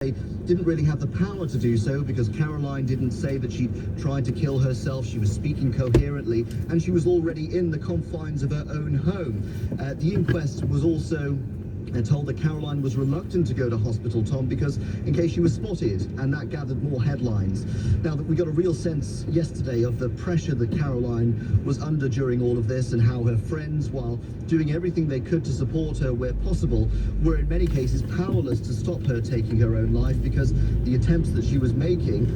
They didn't really have the power to do so because Caroline didn't say that she tried to kill herself. She was speaking coherently and she was already in the confines of her own home. The inquest was also told that Caroline was reluctant to go to hospital, Tom, because in case she was spotted, and that gathered more headlines. Now, that we got a real sense yesterday of the pressure that Caroline was under during all of this, and how her friends, while doing everything they could to support her where possible, were in many cases powerless to stop her taking her own life, because the attempts that she was making,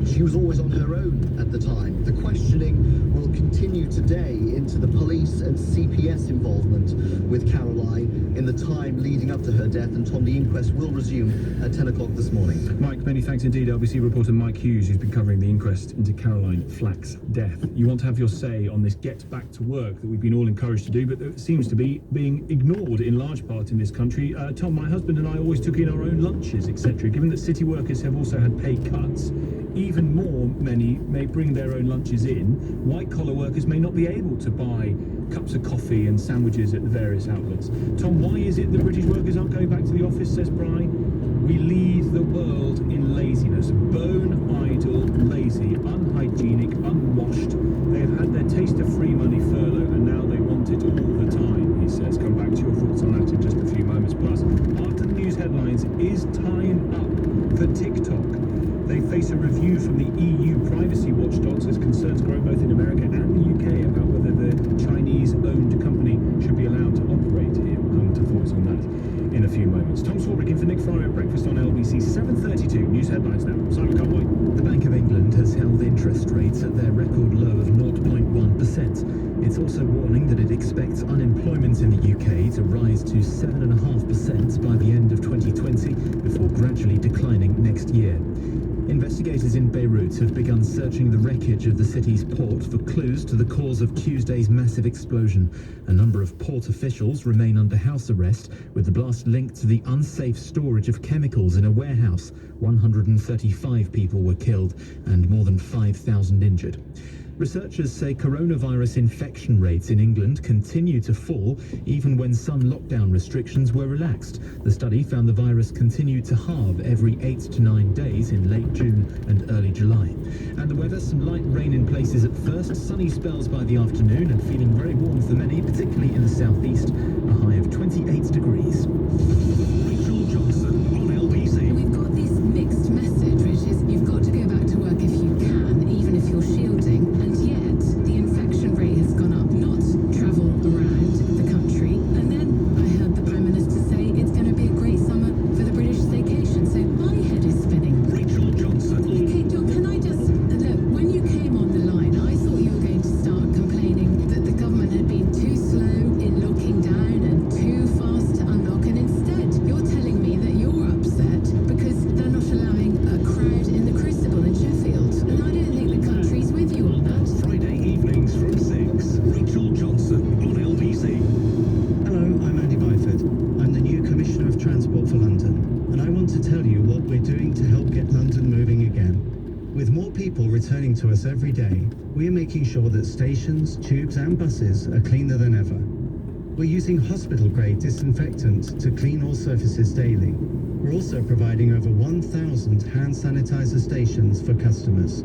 she was always on her own at the time. The questioning will continue today into the police and CPS involvement with Caroline in the time leading up to her death, and Tom, the inquest will resume at 10 o'clock this morning. Mike, many thanks indeed. LBC reporter Mike Hughes, who's been covering the inquest into Caroline Flack's death. You want to have your say on this get back to work that we've been all encouraged to do, but that seems to be being ignored in large part in this country. Tom, my husband and I always took in our own lunches, etc. Given that city workers have also had pay cuts, even more many may bring their own lunches in. White-collar workers may not be able to buy cups of coffee and sandwiches at the various outlets. Tom, why is it that British workers aren't going back to the office, says Bry? We lead the world in laziness. Bone-idle, lazy, unhygienic, unwashed. They have had their taste of free money furlough and now they want it all the time, he says. Come back to your thoughts on that in just a few moments. Plus, after the news headlines, is time up for TikTok? They face a review from the EU privacy watchdogs as concerns grow both in America and the UK about whether the Chinese-owned company should be allowed to operate here. We'll come to thoughts on that in a few moments. Tom Swarbrick in for Nick Fryer at breakfast on LBC 7:32. News headlines now. Simon Conway. The Bank of England has held interest rates at their record low of 0.1%. It's also warning that it expects unemployment in the UK to rise to 7.5% by the end of 2020 before gradually declining next year. Investigators in Beirut have begun searching the wreckage of the city's port for clues to the cause of Tuesday's massive explosion. A number of port officials remain under house arrest, with the blast linked to the unsafe storage of chemicals in a warehouse. 135 people were killed and more than 5,000 injured. Researchers say coronavirus infection rates in England continue to fall even when some lockdown restrictions were relaxed. The study found the virus continued to halve every 8 to 9 days in late June and early July. And the weather, some light rain in places at first, sunny spells by the afternoon and feeling very warm for many, particularly in the southeast, a high of 28 degrees. Rachel Johnson on LBC. We've got this mixed message, which is you've got to go back to work if you can, even if you're shielding. And yet, the infection rate has gone up, not travel around the country. And then I heard the Prime Minister say it's going to be a great summer for the British staycation. So my head is spinning. Rachel Johnson. Okay, John, can I just... Look, when you came on the line, I thought you were going to start complaining that the government had been too slow in locking down and too fast to unlock. And instead, you're telling me that you're upset because they're not allowing a crowd in the Crucible in Sheffield. And I don't think the country's with you on that. Friday evenings from 6. Rachel Johnson on LBC. Hello, I'm Andy Byford. I'm the new Commissioner of Transport for London, and I want to tell you what we're doing to help get London moving again. With more people returning to us every day, we are making sure that stations, tubes and buses are cleaner than ever. We're using hospital-grade disinfectant to clean all surfaces daily. We're also providing over 1,000 hand sanitizer stations for customers.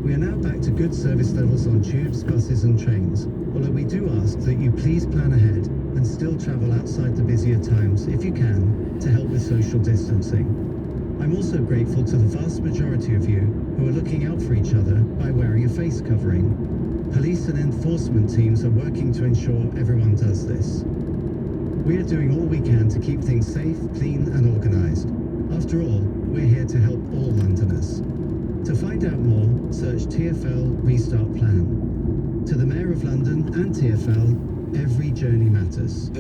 We are now back to good service levels on tubes, buses and trains, although we do ask that you please plan ahead and still travel outside the busier times if you can to help with social distancing. I'm also grateful to the vast majority of you who are looking out for each other by wearing a face covering. Police and enforcement teams are working to ensure everyone does this. We are doing all we can to keep things safe, clean and organised. After all, we're here to help all Londoners. To find out more, search TfL Restart Plan. To the Mayor of London and TfL, every journey matters.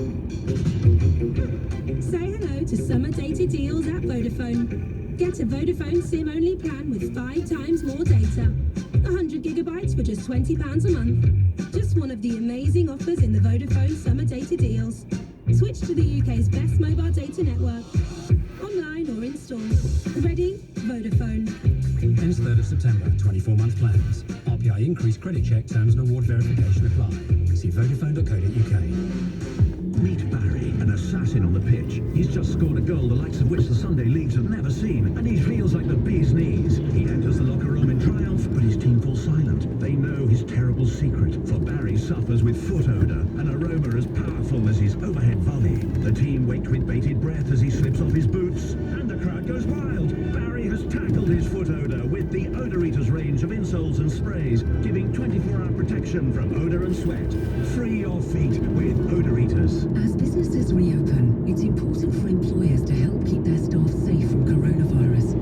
Say hello to summer data deals at Vodafone. Get a Vodafone SIM-only plan with 5 times more data. 100 gigabytes for just £20 a month. Just one of the amazing offers in the Vodafone summer data deals. Switch to the UK's best mobile data network. Online or in store. Ready? Vodafone. Ends 3rd of September, 24-month plans. RPI increase credit check terms and award verification apply. See vodafone.co.uk. Meet Barry, an assassin on the pitch. He's just scored a goal the likes of which the Sunday leagues have never seen, and he feels like the bee's knees. He enters the locker room in triumph, but his team falls silent. They know his terrible secret, for Barry suffers with foot odour, an aroma as powerful as his overhead volley. The team wait with bated breath as he slips off his boots, and the crowd goes wild. Barry has tackled his foot odour with the Odour Eaters range of insoles and sprays, giving 24-hour protection from odour and sweat. Free your feet with Odour Eaters. As businesses reopen, it's important for employers to help keep their staff safe from coronavirus.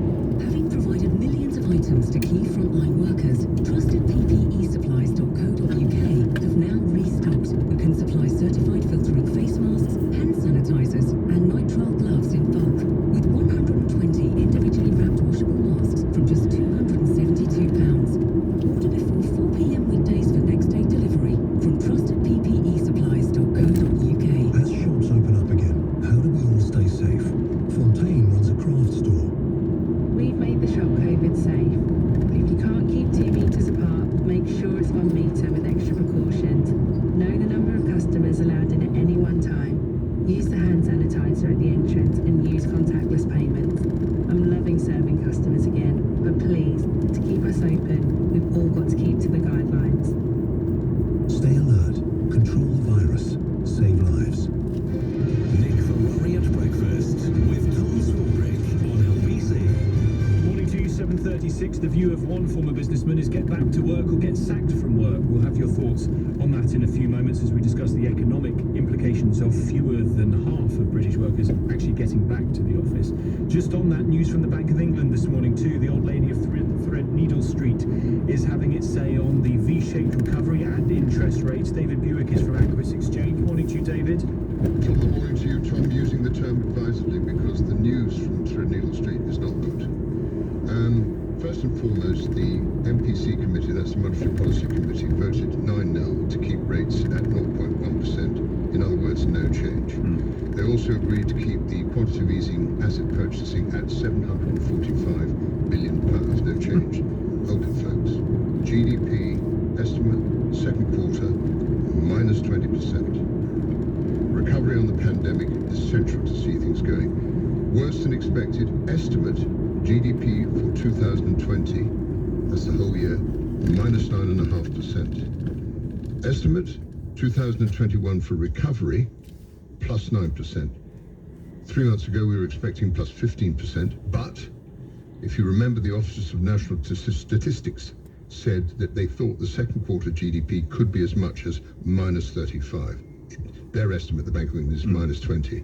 Having provided millions of items to key frontline workers, trusted PPEsupplies.co.uk have now restocked and can supply certified filtering face masks, hand sanitizers, and nitrile gloves in bulk, with 120 individually wrapped washable masks from just £272. Order before 4 p.m. weekdays for next day delivery from trustedppesupplies.co.uk. As shops open up again, how do we all stay safe? Fontaine runs a craft store. We've made the shop COVID safe. If you can't keep 2 meters apart, make sure it's 1 meter with extra precautions. Know the number of customers allowed in at any one time. Use the hand sanitizer at the entrance and use contactless payments. I'm loving serving customers again, but please, to keep us open, we've all got to keep to the guidelines. Stay alert, control the virus, save lives. Nick the Worry at Breakfast with Tom Swarbrick on LBC. Morning to you, 7:36. The view of one former businessman is get back to work or get sacked from work. We'll have your thoughts on that in a few moments as we discuss the economic implications of fewer than half of British workers actually getting back to the office. Just on that, news from the Bank of England this morning too. The old lady of Threadneedle Street is having its say on the V-shaped recovery and interest rates. David Buick is from Aquis Exchange. Morning to you, David. Top of the morning to you, Tom, using the term advisedly because the news from Threadneedle Street is not good. First and foremost, the MPC committee, that's the Monetary Policy Committee, voted 9-0 to keep rates at 0.1%. In other words, no change. They also agreed to keep the quantitative easing asset purchasing at £745 billion. No change. Hold it, folks. GDP estimate, second quarter, minus 20%. Recovery on the pandemic is central to see things going. Worse than expected estimate, GDP for 2020, that's the whole year, minus 9.5%. Estimate, 2021 for recovery, plus 9%. 3 months ago, we were expecting plus 15%, but if you remember, the Office of National Statistics said that they thought the second quarter GDP could be as much as minus 35. Their estimate, the Bank of England, is minus 20.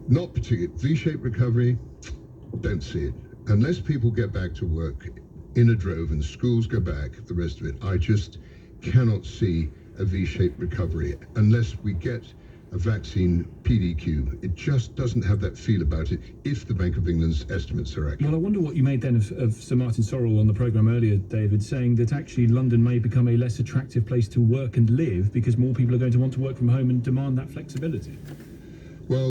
Not particularly. V-shaped recovery, don't see it. Unless people get back to work in a drove and schools go back, the rest of it, I just cannot see a V-shaped recovery unless we get a vaccine PDQ. It just doesn't have that feel about it if the Bank of England's estimates are accurate. Well, I wonder what you made then of Sir Martin Sorrell on the programme earlier, David, saying that actually London may become a less attractive place to work and live because more people are going to want to work from home and demand that flexibility.